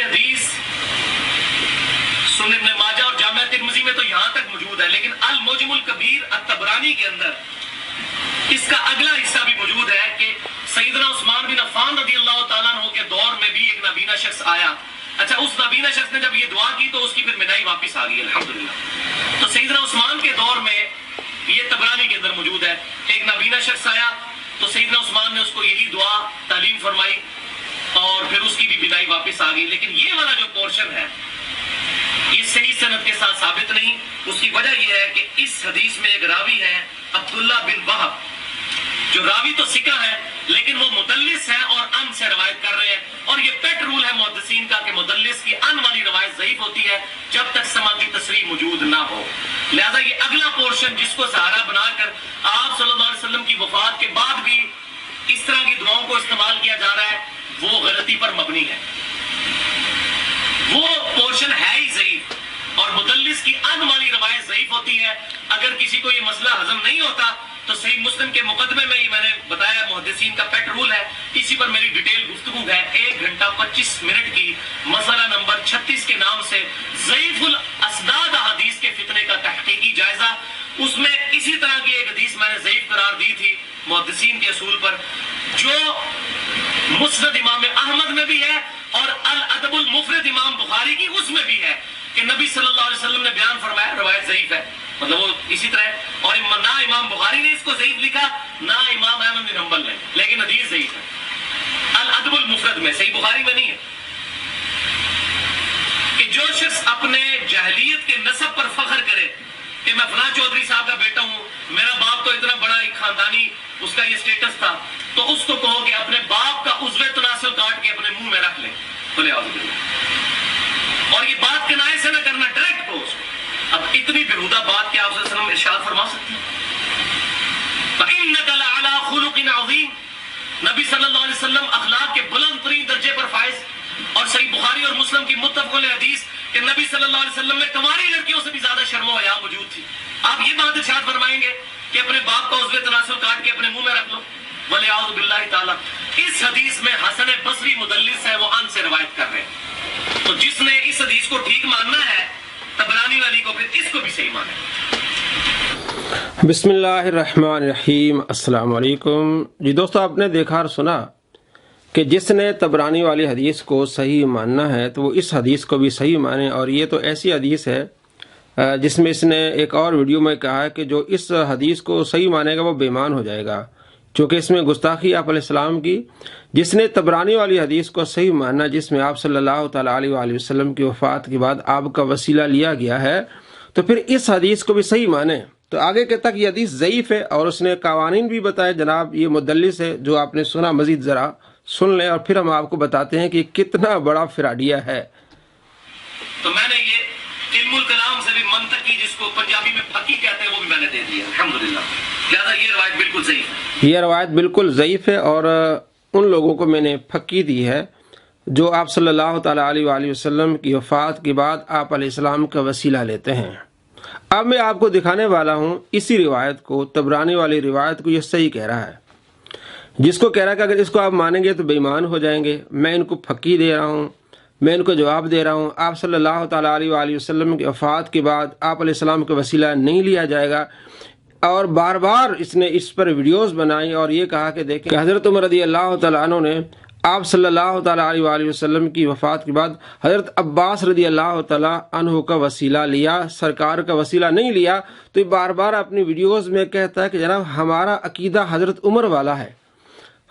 یہ حدیث سنن ابن ماجہ اور جامع ترمذی میں تو یہاں تک موجود ہے، لیکن المعجم الکبیر الطبرانی کے اندر اس کا اگلا حصہ بھی موجود ہے کہ سیدنا عثمان بن عفان رضی اللہ تعالیٰ عنہ کے دور میں بھی ایک نابینا شخص آیا. اچھا، اس نابینا شخص نے جب یہ دعا کی تو اس کی پھر بینائی واپس آ گئی الحمدللہ. تو سیدنا عثمان کے دور میں یہ طبرانی کے اندر موجود ہے، ایک نابینا شخص آیا تو سیدنا عثمان نے اس کو یہی دعا تعلیم فرمائی اور پھر اس کی بھی بینائی واپس آ گئی. لیکن یہ والا جو پورشن ہے یہ صحیح سند کے ساتھ ثابت نہیں. اس کی وجہ یہ ہے کہ اس حدیث میں ایک راوی ہے عبداللہ بن وہب، جو راوی تو ثقہ ہے لیکن وہ مدلس ہے اور ان سے روایت کر رہے ہیں. اور یہ پیٹ رول ہے محدثین کا کہ مدلس کی ان والی روایت ضعیف ہوتی ہے جب تک سما کی تصریح موجود نہ ہو. لہذا یہ اگلا پورشن جس کو سہارا بنا کر آپ صلی اللہ علیہ وسلم کی وفات کے بعد بھی اس طرح کی دعاؤں کو استعمال کیا جا رہا ہے، وہ غلطی پر مبنی ہے. وہ پورشن ہے ہی ضعیف اور مدلس کی ان والی روایت ضعیف ہوتی ہے. اگر کسی کو یہ مسئلہ ہضم نہیں ہوتا تو صحیح مسلم کے مقدمے میں ہی میں نے بتایا محدثین کا پیٹ رول ہے، اسی پر میری ڈیٹیل گفتگو ہے 1 گھنٹہ 25 منٹ کی، مسئلہ نمبر 36 کے نام سے ضعیف الاسناد حدیث کے فتنے کا تحقیقی جائزہ. اس میں اسی طرح کی ایک حدیث میں نے ضعیف قرار دی تھی محدثین کے اصول پر، جو مسند امام احمد میں بھی ہے اور الادب المفرد امام بخاری کی اس میں بھی ہے کہ نبی صلی اللہ علیہ وسلم نے بیان فرمایا، روایت ضعیف ہے، مطلب وہ اسی طرح ہے. اور نہ امام بخاری نے اس کو ضعیف لکھا نہ امام احمد بن حنبل نے، لیکن حدیث ضعیف ہے الادب المفرد میں، صحیح بخاری میں نہیں ہے. کہ جو شخص اپنے جاہلیت کے نسب پر فخر کرے کہ میں فلاں چودھری صاحب کا بیٹا ہوں، میرا باپ تو اتنا بڑا ایک خاندانی اس کا یہ سٹیٹس تھا، تو اس کو کہو کہ اپنے باپ کا عضو تناسل کاٹ کے اپنے منہ میں رکھ لیں، بولے اعوذ باللہ. اور یہ بات کنائے سے نہ کرنا، ڈائریکٹ کو اس کو. اب اتنی بیہودہ بات کیا آپ صلی اللہ علیہ وسلم ارشاد فرما سکتے ہیں؟ فَإِنَّكَ لَعَلَىٰ خُلُقٍ عَظِيمٍ. نبی صلی اللہ علیہ وسلم اخلاق کے بلند ترین درجے پر فائز. اور صحیح بخاری اور مسلم کی متفق علیہ حدیث کہ نبی صلی اللہ علیہ وسلم میں کنواری لڑکیوں سے بھی زیادہ شرم و حیا موجود تھی. آپ یہ بات ارشاد فرمائیں گے کہ اپنے باپ کا عضو تناسل کاٹ کے اپنے منہ میں رکھ لو؟ وَلِعَوْذُ بِاللَّهِ تعالیٰ. اس حدیث میں حسن بصری مدلس ہے، وہ ان سے روایت کر رہے ہیں. تو جس نے اس حدیث کو ٹھیک ماننا ہے طبرانی والی کو، پھر اس کو بھی صحیح مانے. بسم اللہ الرحمن الرحیم. السلام علیکم. جی دوستو، آپ نے دیکھا اور سنا کہ جس نے طبرانی والی حدیث کو صحیح ماننا ہے تو وہ اس حدیث کو بھی صحیح مانے. اور یہ تو ایسی حدیث ہے جس میں اس نے ایک اور ویڈیو میں کہا ہے کہ جو اس حدیث کو صحیح مانے گا وہ بے ایمان ہو جائے گا، چونکہ اس میں گستاخی آپ علیہ السلام کی. جس نے طبرانی والی حدیث کو صحیح ماننا، جس میں آپ صلی اللہ تعالیٰ علیہ وآلہ وسلم کی وفات کے بعد آپ کا وسیلہ لیا گیا ہے، تو پھر اس حدیث کو بھی صحیح مانے. تو آگے کے تک یہ حدیث ضعیف ہے اور اس نے قوانین بھی بتائے. جناب یہ مدلس ہے جو آپ نے سنا، مزید ذرا سن لیں اور پھر ہم آپ کو بتاتے ہیں کہ کتنا بڑا فراڈیا ہے. تو میں نے یہ علم الکلام سے بھی منطق کی، جس کو پنجابی میں پھکی کہتے ہیں، وہ بھی میں نے دے دیا الحمدللہ. لہٰذا یہ روایت بالکل ضعیف ہے. یہ روایت بالکل ضعیف ہے اور ان لوگوں کو میں نے پھکی دی ہے جو آپ صلی اللہ تعالیٰ علیہ وآلہ وسلم کی وفات کے بعد آپ علیہ السلام کا وسیلہ لیتے ہیں. اب میں آپ کو دکھانے والا ہوں اسی روایت کو، طبرانی والی روایت کو. یہ صحیح کہہ رہا ہے، جس کو کہہ رہا ہے کہ اگر اس کو آپ مانیں گے تو بے ایمان ہو جائیں گے. میں ان کو پھکی دے رہا ہوں، میں ان کو جواب دے رہا ہوں. آپ صلی اللہ تعالیٰ علیہ وآلہ وسلم کی وفات کے بعد آپ علیہ السلام کا وسیلہ نہیں لیا جائے گا. اور بار بار اس نے اس پر ویڈیوز بنائی اور یہ کہا کہ دیکھیں حضرت عمر رضی اللہ تعالیٰ عنہ نے آپ صلی اللہ تعالیٰ علیہ وآلہ وسلم کی وفات کے بعد حضرت عباس رضی اللہ تعالیٰ عنہ کا وسیلہ لیا، سرکار کا وسیلہ نہیں لیا. تو یہ بار بار اپنی ویڈیوز میں کہتا ہے کہ جناب ہمارا عقیدہ حضرت عمر والا ہے،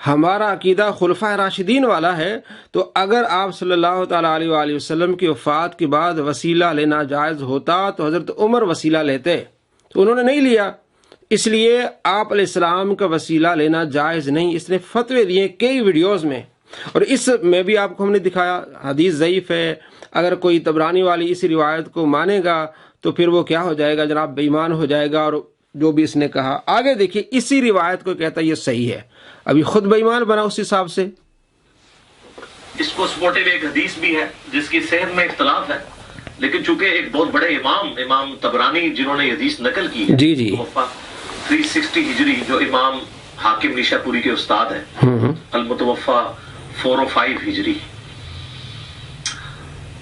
ہمارا عقیدہ خلفائے راشدین والا ہے. تو اگر آپ صلی اللہ تعالیٰ علیہ وآلہ وسلم کی وفات کے بعد وسیلہ لینا جائز ہوتا تو حضرت عمر وسیلہ لیتے، تو انہوں نے نہیں لیا، اس لیے آپ علیہ السلام کا وسیلہ لینا جائز نہیں. اس نے فتوے دیے کئی ویڈیوز میں اور اس میں بھی آپ کو ہم نے دکھایا حدیث ضعیف ہے. اگر کوئی طبرانی والی اس روایت کو مانے گا تو پھر وہ کیا ہو جائے گا جناب؟ بے ایمان ہو جائے گا. اور جو بھی اس نے کہا آگے دیکھیے، اسی روایت کو کہتا ہے یہ صحیح ہے، ابھی خود بے ایمان بنا اس حساب سے. اس کو سپورٹیو ایک حدیث بھی ہے جس کی صحت میں اختلاف ہے، لیکن چونکہ ایک بہت بڑے امام طبرانی جنہوں نے یہ حدیث نقل کی ہے، جی 360 ہجری، جو امام حاکم نیشا پوری کے استاد ہیں، المتوفا 405 ہجری.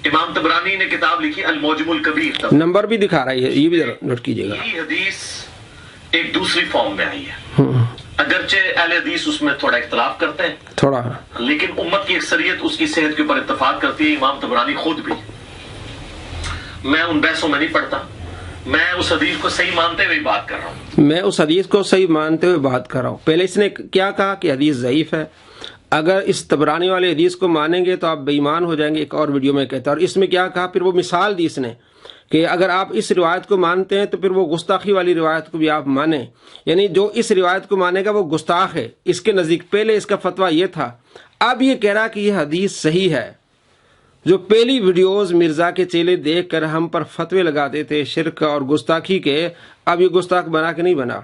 امام طبرانی نے کتاب لکھی الموجم الکبیر، نمبر بھی دکھا رہا ہے، یہ بھی نوٹ کیجیے گا. یہی حدیث ایک دوسری فارم میں آئی ہے. اگرچہ اہل حدیث اس میں تھوڑا اختلاف کرتے ہیں تھوڑا، لیکن امت کی اکثریت اس کی صحت کے اوپر اتفاق کرتی ہے، امام طبرانی خود بھی. میں ان بحثوں میں نہیں پڑتا، میں اس حدیث کو صحیح مانتے ہوئے بات کر رہا ہوں. میں اس حدیث کو صحیح مانتے ہوئے بات کر رہا ہوں. پہلے اس نے کیا کہا کہ حدیث ضعیف ہے. اگر اس طبرانی والے حدیث کو مانیں گے تو آپ بے ایمان ہو جائیں گے، ایک اور ویڈیو میں کہتا ہے. اور اس میں کیا کہا، پھر وہ مثال دی اس نے کہ اگر آپ اس روایت کو مانتے ہیں تو پھر وہ گستاخی والی روایت کو بھی آپ مانیں، یعنی جو اس روایت کو مانے گا وہ گستاخ ہے اس کے نزدیک. پہلے اس کا فتویٰ یہ تھا، اب یہ کہہ رہا کہ یہ حدیث صحیح ہے. جو پہلی ویڈیوز مرزا کے چیلے دیکھ کر ہم پر فتوے لگاتے تھے شرک اور گستاخی کے، اب یہ گستاخ بنا کہ نہیں بنا.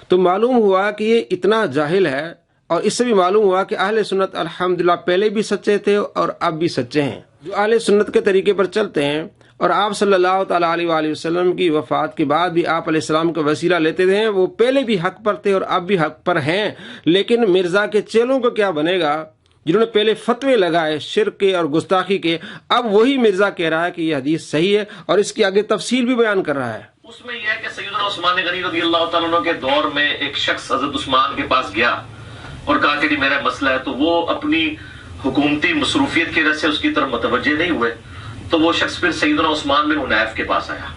تو معلوم ہوا کہ یہ اتنا جاہل ہے، اور اس سے بھی معلوم ہوا کہ اہل سنت الحمدللہ پہلے بھی سچے تھے اور اب بھی سچے ہیں. جو اہل سنت کے طریقے پر چلتے ہیں اور آپ صلی اللہ تعالیٰ علیہ وآلہ وسلم کی وفات کے بعد بھی آپ علیہ السلام کا وسیلہ لیتے تھے، وہ پہلے بھی حق پر تھے اور اب بھی حق پر ہیں. لیکن مرزا کے چیلوں کو کیا بنے گا جنہوں نے پہلے فتوے لگائے شرک کے اور گستاخی کے؟ اب وہی مرزا کہہ رہا ہے کہ یہ حدیث صحیح ہے اور اس کی آگے تفصیل بھی بیان کر رہا ہے. اس میں یہ ہے کہ سیدنا عثمان غنی رضی اللہ تعالیٰ عنہ کے دور میں ایک شخص حضرت عثمان کے پاس گیا اور کہا کہ میرا مسئلہ ہے. تو وہ اپنی حکومتی مصروفیت کی وجہ سے اس کی طرف متوجہ نہیں ہوئے. تو وہ شخص پھر سیدنا عثمان بن حنیف کے پاس آیا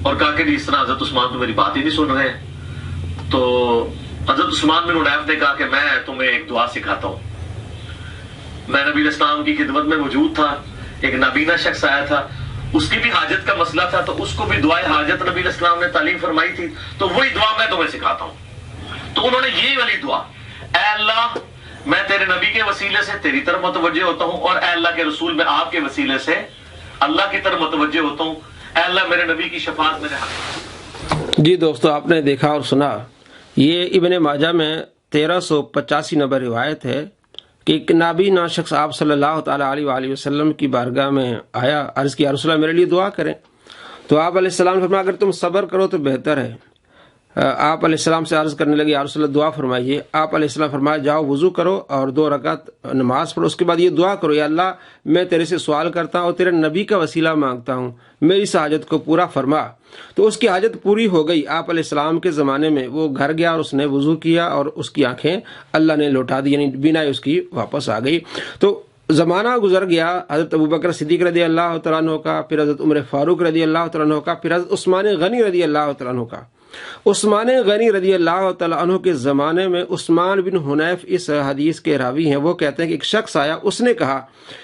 اور کہا کہ اس طرح حضرت عثمان تو میری بات ہی نہیں سن رہے ہیں. تو حضرت عثمان بن حنیف نے کہا کہ میں تمہیں ایک دعا سکھاتا ہوں. میں نبی اسلام کی خدمت میں موجود تھا، ایک نابینا شخص آیا تھا، اس کی بھی حاجت کا مسئلہ تھا، تو اس کو بھی دعائے حاجت نبی اسلام نے تعلیم فرمائی تھی، تو وہی دعا میں تمہیں سکھاتا ہوں. تو انہوں نے یہی والی دعا، اے اللہ میں تیرے نبی کے وسیلے سے تیری طرف متوجہ ہوتا ہوں، اور اے اللہ کے رسول میں آپ کے وسیلے سے اللہ کی طرف متوجہ ہوتا ہوں، اے اللہ میرے نبی کی شفاعت میرے حق. جی دوستو، آپ نے دیکھا اور سنا، یہ ابن ماجہ میں 1385 نمبر روایت ہے کہ ایک نابینا شخص آپ صلی اللہ تعالیٰ علیہ وآلہ وسلم کی بارگاہ میں آیا، عرض کیا رسول اللہ میرے لیے دعا کریں. تو آپ علیہ السلام نے فرمایا اگر تم صبر کرو تو بہتر ہے. آپ علیہ السلام سے عرض کرنے لگے یا رسول اللہ دعا فرمائیے. آپ علیہ السلام فرمایا جاؤ وضو کرو اور 2 رکعت نماز پڑھو، اس کے بعد یہ دعا کرو، یا اللہ میں تیرے سے سوال کرتا ہوں اور تیرے نبی کا وسیلہ مانگتا ہوں، میری اس حاجت کو پورا فرما. تو اس کی حاجت پوری ہو گئی. آپ علیہ السلام کے زمانے میں وہ گھر گیا اور اس نے وضو کیا اور اس کی آنکھیں اللہ نے لوٹا دی، یعنی بینائی اس کی واپس آ گئی. تو زمانہ گزر گیا، حضرت ابوبکر صدیق رضی اللہ تعالیٰ عنہ کا، پھر حضرت عمر فاروق رضی اللہ تعالیٰ عنہ کا، پھر حضرت عثمان غنی رضی اللہ تعالیٰ عنہ کا. عثمان غنی رضی اللہ تعالیٰ عنہ کے زمانے میں عثمان بن حنیف اس حدیث کے راوی ہیں. وہ کہتے ہیں کہ ایک شخص آیا، اس نے کہا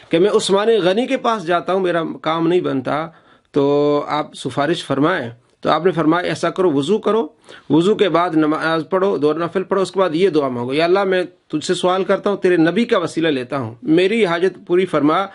کہ میں عثمان غنی کے پاس جاتا ہوں، میرا کام نہیں بنتا، تو آپ سفارش فرمائیں. تو آپ نے فرمایا ایسا کرو، وضو کرو، وضو کے بعد نماز پڑھو، 2 نفل پڑھو، اس کے بعد یہ دعا مانگو، یا اللہ میں تجھ سے سوال کرتا ہوں، تیرے نبی کا وسیلہ لیتا ہوں، میری حاجت پوری فرما.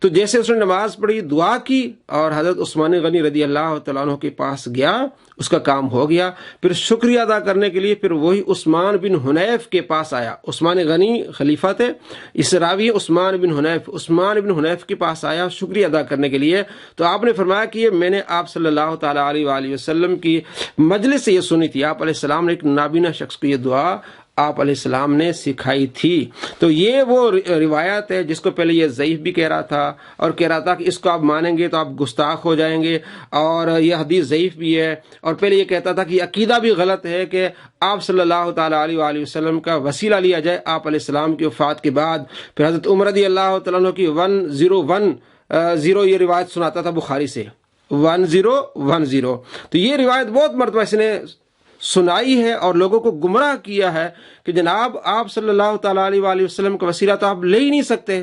تو جیسے اس نے نماز پڑھی، دعا کی اور حضرت عثمان غنی رضی اللہ تعالیٰ عنہ کے پاس گیا، اس کا کام ہو گیا. پھر شکریہ ادا کرنے کے لیے پھر وہی عثمان بن حنیف کے پاس آیا. عثمان غنی خلیفہ تھے، اس راوی عثمان بن حنیف، عثمان بن حنیف کے پاس آیا شکریہ ادا کرنے کے لیے. تو آپ نے فرمایا کہ یہ میں نے آپ صلی اللہ تعالیٰ علیہ وآلہ وسلم کی مجلس سے یہ سنی تھی. آپ علیہ السلام نے ایک نابینا شخص کو یہ دعا آپ علیہ السلام نے سکھائی تھی. تو یہ وہ روایت ہے جس کو پہلے یہ ضعیف بھی کہہ رہا تھا اور کہہ رہا تھا کہ اس کو آپ مانیں گے تو آپ گستاخ ہو جائیں گے، اور یہ حدیث ضعیف بھی ہے. اور پہلے یہ کہتا تھا کہ عقیدہ بھی غلط ہے کہ آپ صلی اللہ تعالیٰ علیہ وآلہ وسلم کا وسیلہ لیا جائے آپ علیہ السلام کی وفات کے بعد. پھر حضرت عمر رضی اللہ تعالیٰ عنہ کی 1010 یہ روایت سناتا تھا بخاری سے، 1010. تو یہ روایت بہت مرتبہ اس نے سنائی ہے اور لوگوں کو گمراہ کیا ہے کہ جناب آپ صلی اللہ تعالیٰ علیہ وآلہ وسلم کا وسیلہ تو آپ لے ہی نہیں سکتے.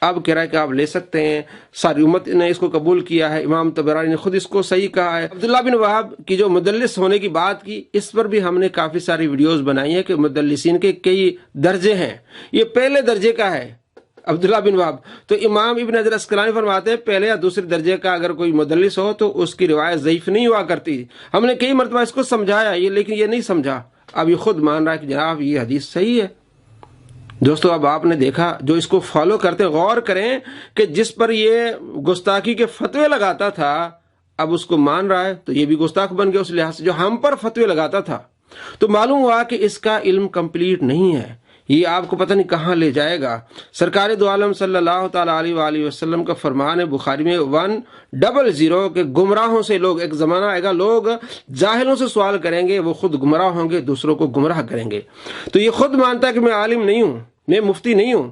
اب کہہ رہا ہے کہ آپ لے سکتے ہیں، ساری امت نے اس کو قبول کیا ہے. امام طبرانی نے خود اس کو صحیح کہا ہے. عبداللہ بن وہاب کی جو مدلس ہونے کی بات کی، اس پر بھی ہم نے کافی ساری ویڈیوز بنائی ہیں کہ مدلسین کے کئی درجے ہیں. یہ پہلے درجے کا ہے عبداللہ بن وہاب. تو امام ابن حجر اسقلانی فرماتے ہیں پہلے یا دوسرے درجے کا اگر کوئی مدلس ہو تو اس کی روایت ضعیف نہیں ہوا کرتی. ہم نے کئی مرتبہ اس کو سمجھایا لیکن یہ نہیں سمجھا. اب یہ خود مان رہا ہے کہ جناب یہ حدیث صحیح ہے. دوستو اب آپ نے دیکھا جو اس کو فالو کرتے، غور کریں کہ جس پر یہ گستاخی کے فتوے لگاتا تھا اب اس کو مان رہا ہے تو یہ بھی گستاخ بن گیا اس لحاظ سے. جو ہم پر فتوے لگاتا تھا تو معلوم ہوا کہ اس کا علم کمپلیٹ نہیں ہے. یہ آپ کو پتہ نہیں کہاں لے جائے گا۔ سرکار دو عالم صلی اللہ تعالیٰ علیہ وآلہ وسلم کا فرمان ہے بخاری میں 100 کہ گمراہوں سے لوگ، ایک زمانہ آئے گا لوگ جاہلوں سے سوال کریں گے، وہ خود گمراہ ہوں گے، دوسروں کو گمراہ کریں گے۔ تو یہ خود مانتا ہے کہ میں عالم نہیں ہوں، میں مفتی نہیں ہوں،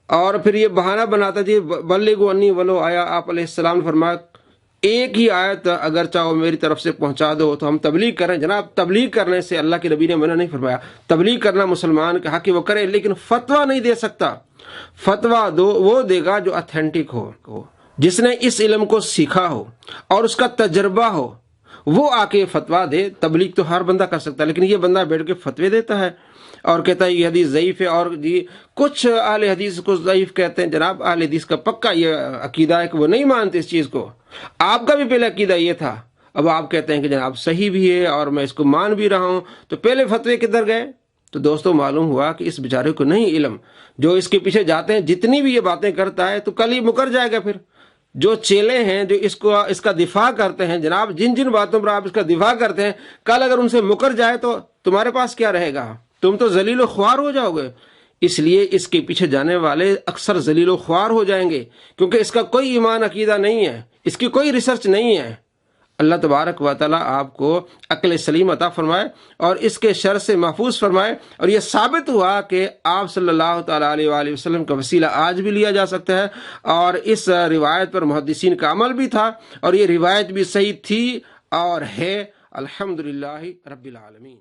اور پھر یہ بہانہ بناتا جی بلغوا انی ولو آیا۔ آپ علیہ السلام نے فرمایا ایک ہی آیت اگر چاہو میری طرف سے پہنچا دو تو ہم تبلیغ کریں۔ جناب تبلیغ کرنے سے اللہ کے نبی نے منع نہیں فرمایا، تبلیغ کرنا مسلمان کا حق ہے، وہ کرے، لیکن فتویٰ نہیں دے سکتا۔ فتویٰ وہ دے گا جو اتھینٹک ہو، جس نے اس علم کو سیکھا ہو اور اس کا تجربہ ہو، وہ آ کے فتویٰ دے۔ تبلیغ تو ہر بندہ کر سکتا ہے، لیکن یہ بندہ بیٹھ کے فتوے دیتا ہے اور کہتا ہے یہ حدیث ضعیف ہے، اور جی کچھ اہل حدیث کو ضعیف کہتے ہیں۔ جناب اہل حدیث کا پکا یہ عقیدہ ہے کہ وہ نہیں مانتے اس چیز کو، آپ کا بھی پہلے عقیدہ یہ تھا، اب آپ کہتے ہیں کہ جناب صحیح بھی ہے اور میں اس کو مان بھی رہا ہوں، تو پہلے فتوے کدھر گئے؟ تو دوستوں معلوم ہوا کہ اس بیچارے کو نہیں علم، جو اس کے پیچھے جاتے ہیں جتنی بھی یہ باتیں کرتا ہے تو کل ہی مکر جائے گا۔ پھر جو چیلے ہیں جو اس کا دفاع کرتے ہیں، جناب جن باتوں پر آپ اس کا دفاع کرتے ہیں، کل اگر ان سے مکر جائے تو تمہارے پاس کیا رہے گا؟ تم تو ذلیل و خوار ہو جاؤ گے۔ اس لیے اس کے پیچھے جانے والے اکثر ذلیل و خوار ہو جائیں گے، کیونکہ اس کا کوئی ایمان عقیدہ نہیں ہے، اس کی کوئی ریسرچ نہیں ہے۔ اللہ تبارک و تعالیٰ آپ کو عقل سلیم عطا فرمائے اور اس کے شر سے محفوظ فرمائے۔ اور یہ ثابت ہوا کہ آپ صلی اللہ تعالیٰ علیہ وآلہ وسلم کا وسیلہ آج بھی لیا جا سکتا ہے، اور اس روایت پر محدثین کا عمل بھی تھا، اور یہ روایت بھی صحیح تھی اور ہے۔ الحمدللہ رب العالمین۔